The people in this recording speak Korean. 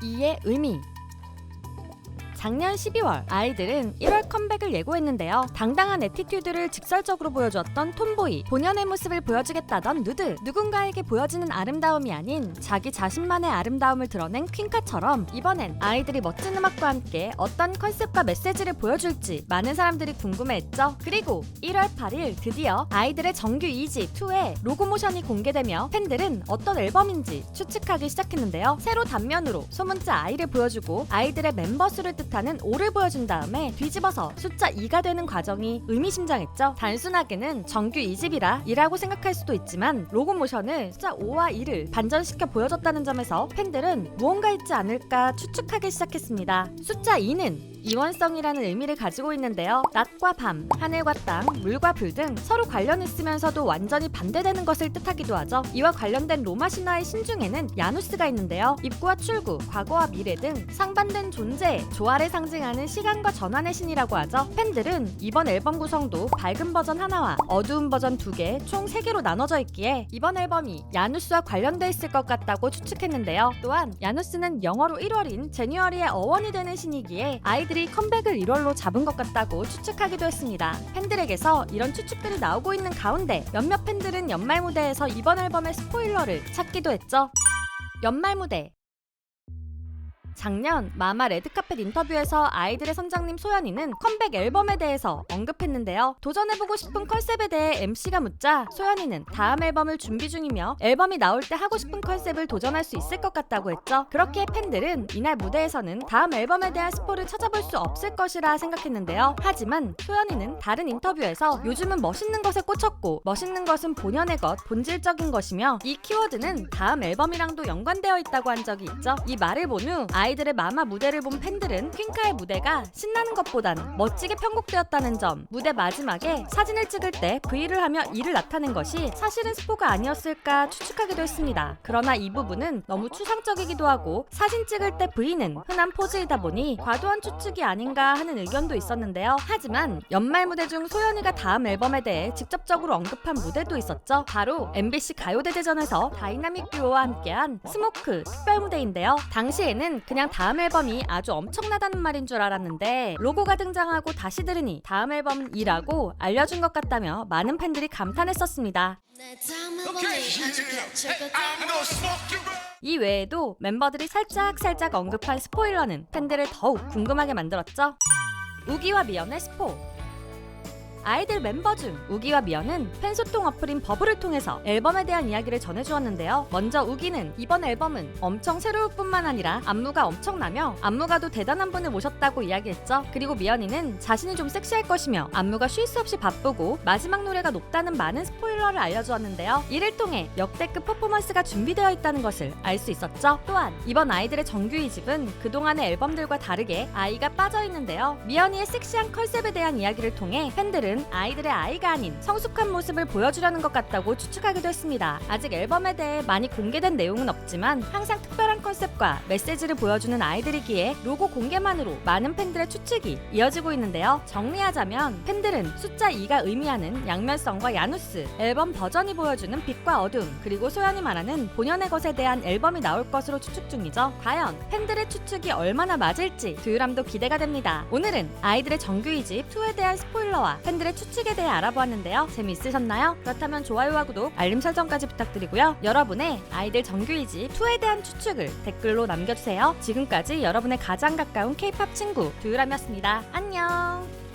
2의 의미. 작년 12월 아이들은 1월 컴백을 예고했는데요. 당당한 애티튜드를 직설적으로 보여주었던 톰보이, 본연의 모습을 보여주겠다던 누드, 누군가에게 보여지는 아름다움이 아닌 자기 자신만의 아름다움을 드러낸 퀸카처럼 이번엔 아이들이 멋진 음악과 함께 어떤 컨셉과 메시지를 보여줄지 많은 사람들이 궁금해했죠. 그리고 1월 8일 드디어 아이들의 정규 2집 2의 로고 모션이 공개되며 팬들은 어떤 앨범인지 추측하기 시작했는데요. 세로 단면으로 소문자 I를 보여주고 아이들의 멤버 수를 뜻하는 5를 보여준 다음에 뒤집어서 숫자 2가 되는 과정이 의미심장했죠. 단순하게는 정규 2집이라 2라고 생각할 수도 있지만 로고 모션을 숫자 5와 2를 반전시켜 보여줬다는 점에서 팬들은 무언가 있지 않을까 추측하기 시작했습니다. 숫자 2는 이원성이라는 의미를 가지고 있는데요. 낮과 밤, 하늘과 땅, 물과 불 등 서로 관련 있으면서도 완전히 반대되는 것을 뜻하기도 하죠. 이와 관련된 로마 신화의 신 중에는 야누스가 있는데요. 입구와 출구, 과거와 미래 등 상반된 존재, 조화를 상징하는 시간과 전환의 신이라고 하죠. 팬들은 이번 앨범 구성도 밝은 버전 하나와 어두운 버전 2개, 총 3개로 나눠져 있기에 이번 앨범이 야누스와 관련돼 있을 것 같다고 추측했는데요. 또한 야누스는 영어로 1월인 제뉴어리의 어원이 되는 신이기에 아이들이 컴백을 1월로 잡은 것 같다고 추측하기도 했습니다. 팬들에게서 이런 추측들이 나오고 있는 가운데 몇몇 팬들은 연말 무대에서 이번 앨범의 스포일러를 찾기도 했죠. 연말 무대. 작년 마마 레드카펫 인터뷰에서 아이들의 선장님 소연이는 컴백 앨범에 대해서 언급했는데요. 도전해보고 싶은 컨셉에 대해 MC가 묻자 소연이는 다음 앨범을 준비 중이며 앨범이 나올 때 하고 싶은 컨셉을 도전할 수 있을 것 같다고 했죠. 그렇기에 팬들은 이날 무대에서는 다음 앨범에 대한 스포를 찾아볼 수 없을 것이라 생각했는데요. 하지만 소연이는 다른 인터뷰에서 요즘은 멋있는 것에 꽂혔고 멋있는 것은 본연의 것, 본질적인 것이며 이 키워드는 다음 앨범이랑도 연관되어 있다고 한 적이 있죠. 이 말을 본 후 아이들의 마마 무대를 본 팬들은 퀸카의 무대가 신나는 것보단 멋지게 편곡되었다는 점, 무대 마지막에 사진을 찍을 때 V를 하며 이를 나타낸 것이 사실은 스포가 아니었을까 추측하기도 했습니다. 그러나 이 부분은 너무 추상적이기도 하고 사진 찍을 때 V는 흔한 포즈이다 보니 과도한 추측이 아닌가 하는 의견도 있었는데요. 하지만 연말 무대 중 소연이가 다음 앨범에 대해 직접적으로 언급한 무대도 있었죠. 바로 MBC 가요대제전에서 다이나믹 듀오와 함께한 스모크 특별 무대인데요. 당시에는 그냥 다음 앨범이 아주 엄청나다는 말인 줄 알았는데 로고가 등장하고 다시 들으니 다음 앨범은 이라고 알려준 것 같다며 많은 팬들이 감탄했었습니다. 이 외에도 member들이 살짝 언급한 스포일러는 팬들을 더욱 궁금하게 만들었죠. 우기와 미연의 스포. 아이들 멤버 중 우기와 미연은 팬소통 어플인 버블을 통해서 앨범에 대한 이야기를 전해주었는데요. 먼저 우기는 이번 앨범은 엄청 새로울 뿐만 아니라 안무가 엄청나며 안무가도 대단한 분을 모셨다고 이야기했죠. 그리고 미연이는 자신이 좀 섹시할 것이며 안무가 쉴 수 없이 바쁘고 마지막 노래가 높다는 많은 스포일러를 알려주었는데요. 이를 통해 역대급 퍼포먼스가 준비되어 있다는 것을 알 수 있었죠. 또한 이번 아이들의 정규 2집은 그동안의 앨범들과 다르게 아이가 빠져있는데요. 미연이의 섹시한 컨셉에 대한 이야기를 통해 팬들은 아이들의 아이가 아닌 성숙한 모습을 보여주려는 것 같다고 추측하기도 했습니다. 아직 앨범에 대해 많이 공개된 내용은 없지만 항상 특별한 컨셉과 메시지를 보여주는 아이들이기에 로고 공개만으로 많은 팬들의 추측이 이어지고 있는데요. 정리하자면 팬들은 숫자 2가 의미하는 양면성과 야누스, 앨범 버전이 보여주는 빛과 어둠, 그리고 소연이 말하는 본연의 것에 대한 앨범이 나올 것으로 추측 중이죠. 과연 팬들의 추측이 얼마나 맞을지 두유람도 기대가 됩니다. 오늘은 아이들의 정규 2집 2에 대한 스포일러와 팬들의 추측에 대해 알아보았는데요. 재미있으셨나요? 그렇다면 좋아요와 구독, 알림 설정까지 부탁드리고요. 여러분의 아이들 정규 2집 2에 대한 추측을 댓글로 남겨주세요. 지금까지 여러분의 가장 가까운 K-POP 친구 두유람이었습니다. 안녕!